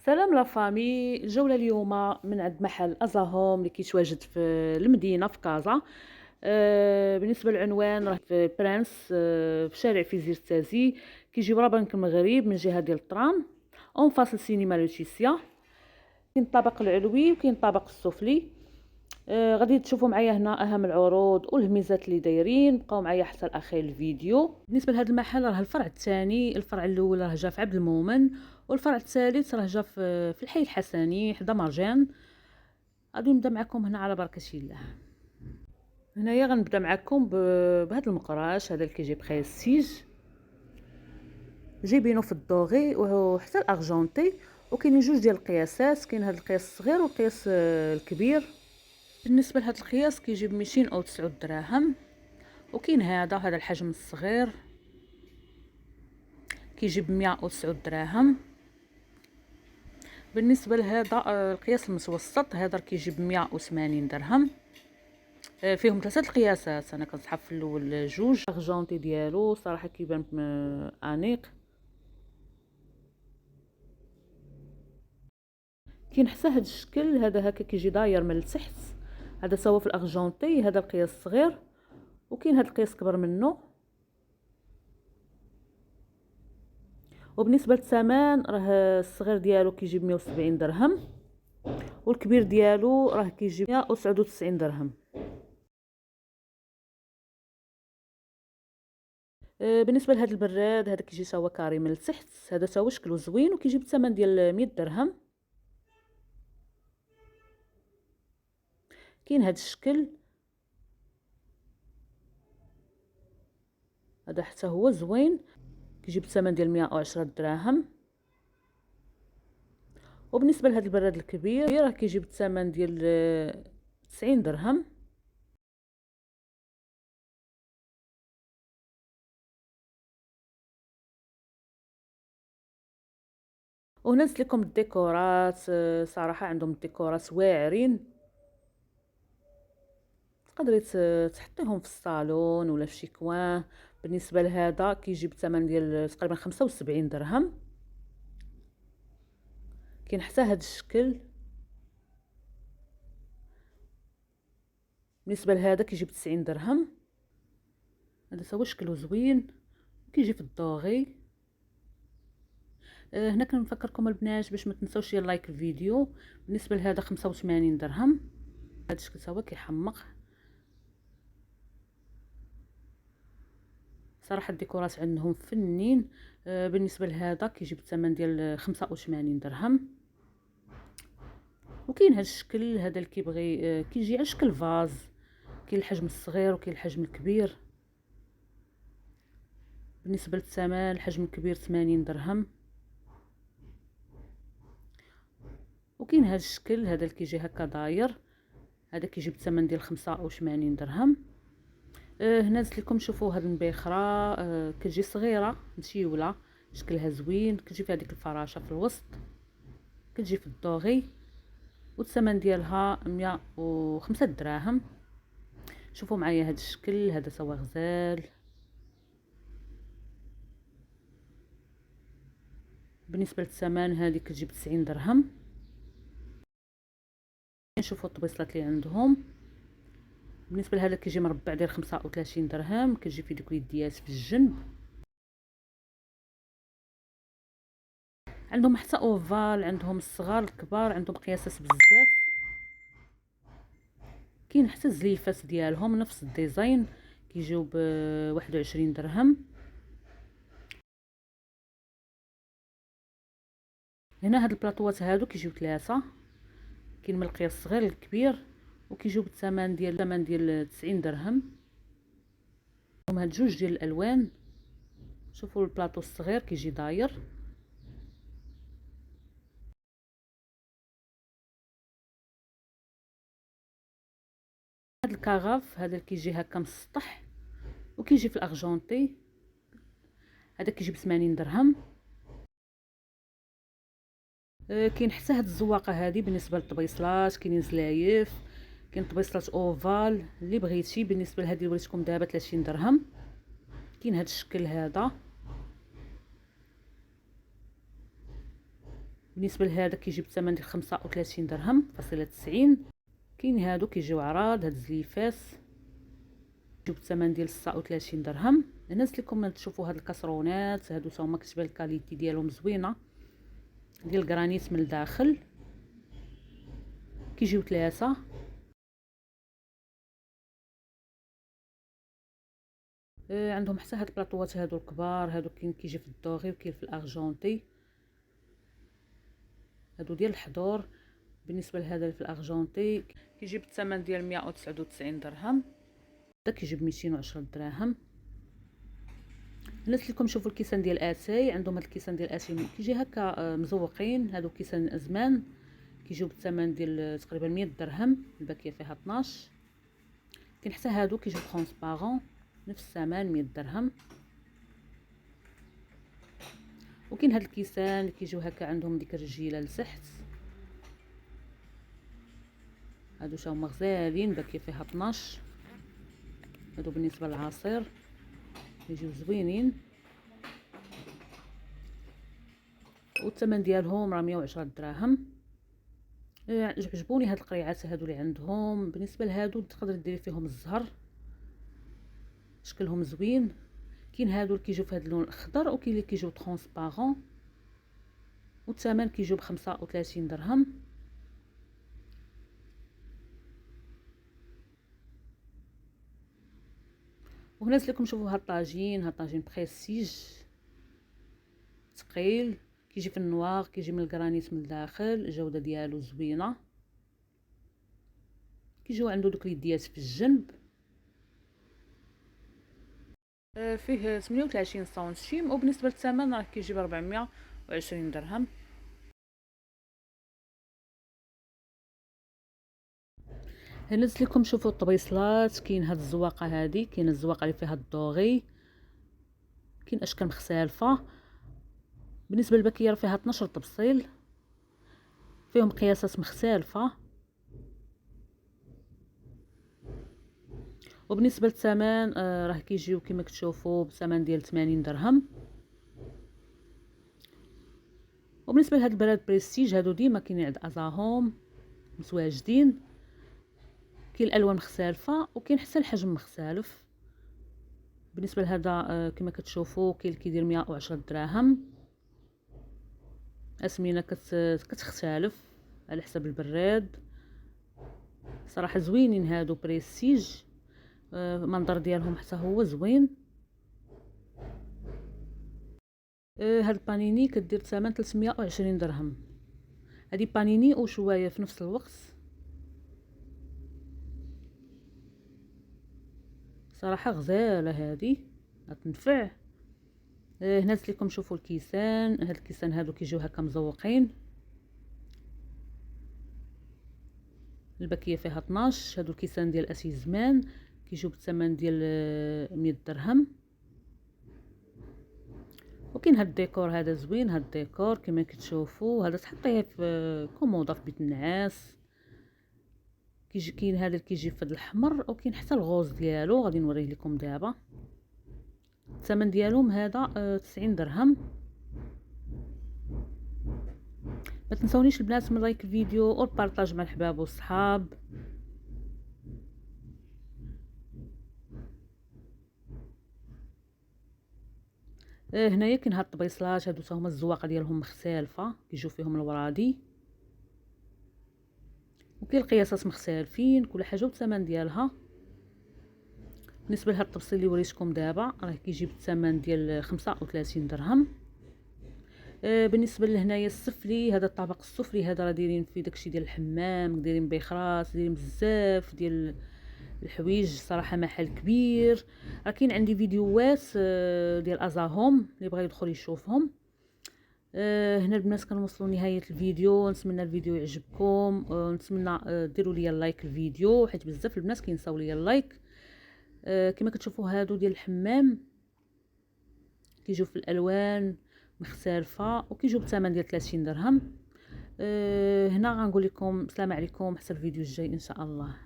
سلام لا فامي. الجولة اليوم من عند محل أزاهوم اللي كيتواجد في المدينة في كازا. بالنسبة للعنوان راه في برانس، في شارع فيزير تازي. كيجي برا بنك المغرب من جهة ديال الطرام اون فاس السينما لوتيسيا. كاين الطابق العلوي وكاين الطابق السفلي. غادي تشوفوا معايا هنا اهم العروض والهميزات اللي دايرين. بقاو معايا حتى لاخر الفيديو. بالنسبه لهذا المحل راه الفرع الثاني، الفرع الاول راه جا في عبد المؤمن، والفرع الثالث راه جا في الحي الحسني حدا مرجان. غادي نبدا معكم هنا على بركه الله. هنايا غنبدا معكم بهذا المقراش، هذا اللي كيجي بريستيج، جايبينو في الدوغي وحتى الارجونتي، وكاينين جوج ديال القياسات. كاين هذا القياس الصغير والقياس الكبير. بالنسبه لهذا القياس كيجي ب 209 دراهم، وكاين هذا الحجم الصغير كيجي ب 109 دراهم. بالنسبه لهذا القياس المتوسط هذا كيجي ب 180 درهم. فيهم ثلاثه القياسات، انا كنسحب في الاول جوج. الارجونتي ديالو صراحه كيبان انيق. كاين حتى هذا الشكل، هذا هكا كيجي داير من التحت. هذا سوا في الارجونتي، هذا القياس الصغير، وكاين هذا القياس كبر منه. وبالنسبه للثمن راه الصغير ديالو كيجي ب 170 درهم، والكبير ديالو راه كيجي 199 درهم. بالنسبه لهذا البراد هذا كيجي سوا كاري من التحت، هذا سوا شكله زوين وكيجي بثمن ديال 100 درهم. كاين هذا الشكل، هذا حتى هو زوين، كيجي بثمن ديال 110 دراهم. وبالنسبه لهذا البراد الكبير راه كيجي بالثمن ديال 90 درهم. ونزلت لكم الديكورات، صراحه عندهم الديكورات واعرين. تقدري تحطيهم في الصالون ولا في شي كوان. بالنسبه لهذا كيجي بثمن ديال تقريبا 75 درهم. كاين حتى هذا الشكل، بالنسبه لهذا كيجي ب90 درهم. هذا هو شكله زوين، كيجي في الدوغي. هنا كنفكركم البنات باش ما تنساوش لايك الفيديو. بالنسبه لهذا 85 درهم. هذا الشكل هو كيحمق. صراحه الديكورات عندهم فنين. بالنسبه لهذا كيجي بالثمن ديال 85 درهم. وكاين هذا الشكل، هذا اللي كيبغي كيجي على شكل فاز. كاين الحجم الصغير وكاين الحجم الكبير. بالنسبه للثمن الحجم الكبير 80 درهم. وكاين هذا الشكل، هذا اللي كيجي هكا داير، هذا كيجي بثمن ديال 85 درهم. هنا زدت لكم شوفوا هذه المبيخره، كتجي صغيره مشيوله، شكلها زوين، كتجي فيها ديك الفراشه في الوسط، كتجي في الدوغي، والثمن ديالها 105 دراهم. شوفوا معايا هذا الشكل، هذا سوا غزال. بالنسبه للثمن هذه كتجي ب90 درهم. نشوفوا الطبيصلات اللي عندهم. بالنسبه لهذا كيجي مربع ديال 35 درهم، كتجي فيه ديك اليديات في الجنب. عندهم حتى اوفال، عندهم الصغار الكبار، عندهم قياسات بزاف. كاين حتى الزليفات ديالهم نفس الديزاين، كيجيو ب 21 درهم. هنا هاد البلاطوات هادو كيجيو ثلاثه، كاين من القياس الصغير للكبير، وكيجيو بالثمن ديال 90 درهم. هاد جوج ديال الالوان. شوفوا البلاطو الصغير كيجي داير. هاد الكاغاف هذا كيجي هكا مسطح، وكيجي في الارجونتي، هذا كيجي ب 80 درهم. كاين حتى هاد الزواقه هذه بالنسبه للطبيصلات، كاينين زلايف، كاين طبيصلات اوفال اللي بغيتي. بالنسبه لهذه اللي وريتكم دابا 30 درهم. كاين هاد الشكل هذا. بالنسبه لهذا كيجي بثمن ديال 35 درهم فاصله 90. كاين هادو كيجيو عراض، هاد الزليفات كيجيو بثمن ديال 39 درهم. الناس لكم تشوفوا هاد الكاسرونات هادو تا هما كتبان الكاليتي ديالهم زوينه، ديال الجرانيت من الداخل كيجيو 3. عندهم حتى هاد البلاطوات هادو الكبار، هادو كاين كيجي في الدوغي وكاين في الارجونتي، هادو ديال الحضور. بالنسبه لهذا في الارجونتي كيجي بالثمن ديال 199 درهم، هذا كيجي ب 210 دراهم. الناس لكم شوفوا الكيسان ديال اتاي، عندهم هاد الكيسان ديال اتاي كيجي هكا مزوقين، هادو كيسان ازمان كيجيو بالثمن ديال تقريبا 100 درهم، الباكيه فيها 12. كاين حتى هادو كيجيو ترونسبارون نفس الثمن 100 درهم. وكاين هاد الكيسان اللي كيجيو هكا عندهم ديك الرجيله لتحت، هادو تا هما غزالين، باكيه فيها 12. هادو بالنسبه للعصير كيجيو زوينين، والثمن ديالهم راه 110 دراهم. عجبوني هاد القريعات هادو اللي عندهم. بالنسبه لهادو تقدر ديري فيهم الزهر، شكلهم زوين. كاين هادو اللي كيجيو في هاد اللون الاخضر، وكاين اللي كيجيو ترونسبارون، والثمن كيجيو ب35 درهم. وهنا لكم شوفوا هاد الطاجين بريستيج ثقيل، كيجي في النوار، كيجي من الجرانيت من الداخل، الجوده ديالو زوينه. كيجيو عنده دوك اليديات في الجنب. فيه 38 سنتيم، وبالنسبه للثمن راه كيجي ب 420 درهم. هنا نزلت لكم شوفوا الطبيصلات. كاين هاد الزواقه هادي، كاين الزواقه اللي فيها الدوغي، كاين اشكال مختلفه. بالنسبه للباكيه راه فيها 12 طبسيل، فيهم قياسات مختلفه. وبالنسبه للثمن راه كيجيو كما كتشوفوا بثمن ديال 80 درهم. وبالنسبه لهاد البراد بريستيج هادو ديما كاينين عند ازاهوم متواجدين، كاين الالوان مختلفه وكاين حتى الحجم مختلف. بالنسبه لهذا كما كتشوفوا كاين اللي كيدير 110 دراهم. اسمينه كتختلف على حسب البراد. صراحه زوينين هادو بريستيج، المنظر ديالهم حتى هو زوين. هاد البانيني كدير ثمن 320 درهم. هادي بانيني وشوايه في نفس الوقت، صراحه غزاله هادي غتنفع. هنا لكم شوفوا الكيسان. هاد الكيسان هادو كيجيو هكا مزوقين، الباكيه فيها 12. هادو الكيسان ديال اسي زمان كيجيو بالثمن ديال 100 درهم. وكاين هاد الديكور هذا زوين، هاد الديكور كما كتشوفوا هذا تحطيه في كوموضه في بيت النعاس. كيجي كاين هذا اللي كيجي في الاحمر، وكاين حتى الغوز ديالو غادي نوريه لكم دابا. الثمن ديالهم هذا 90 درهم. ما تنسونيش البنات من لايك الفيديو والبارطاج مع الحباب والصحاب. هنايا كاين هاد الطبيصلات هادو تا هما الزواقه ديالهم مختلفه، كيجيو فيهم الورادي، وكاين القياسات مختلفين، كل حاجه والثمن ديالها. بالنسبه لهاد الطبسيل اللي وريتكم دابا راه كيجي بالثمن ديال 35 درهم. بالنسبه لهنايا السفلي، هذا الطبق السفلي هذا راه دايرين فيه داكشي ديال الحمام، دايرين بيخراس، دايرين بزاف ديال الحوايج. صراحه محل كبير. راه كاين عندي فيديوهات ديال ازاهوم اللي بغى يدخل يشوفهم. هنا البنات كنوصلوا نهايه الفيديو. نتمنى الفيديو يعجبكم، نتمنى ديروا لي لايك الفيديو حيت بزاف البنات كينساو لي اللايك. كما كتشوفوا هادو ديال الحمام كيجيو في الالوان مختلفه، وكيجيو بثمن ديال 30 درهم. هنا غنقول لكم السلام عليكم، حتى الفيديو الجاي ان شاء الله.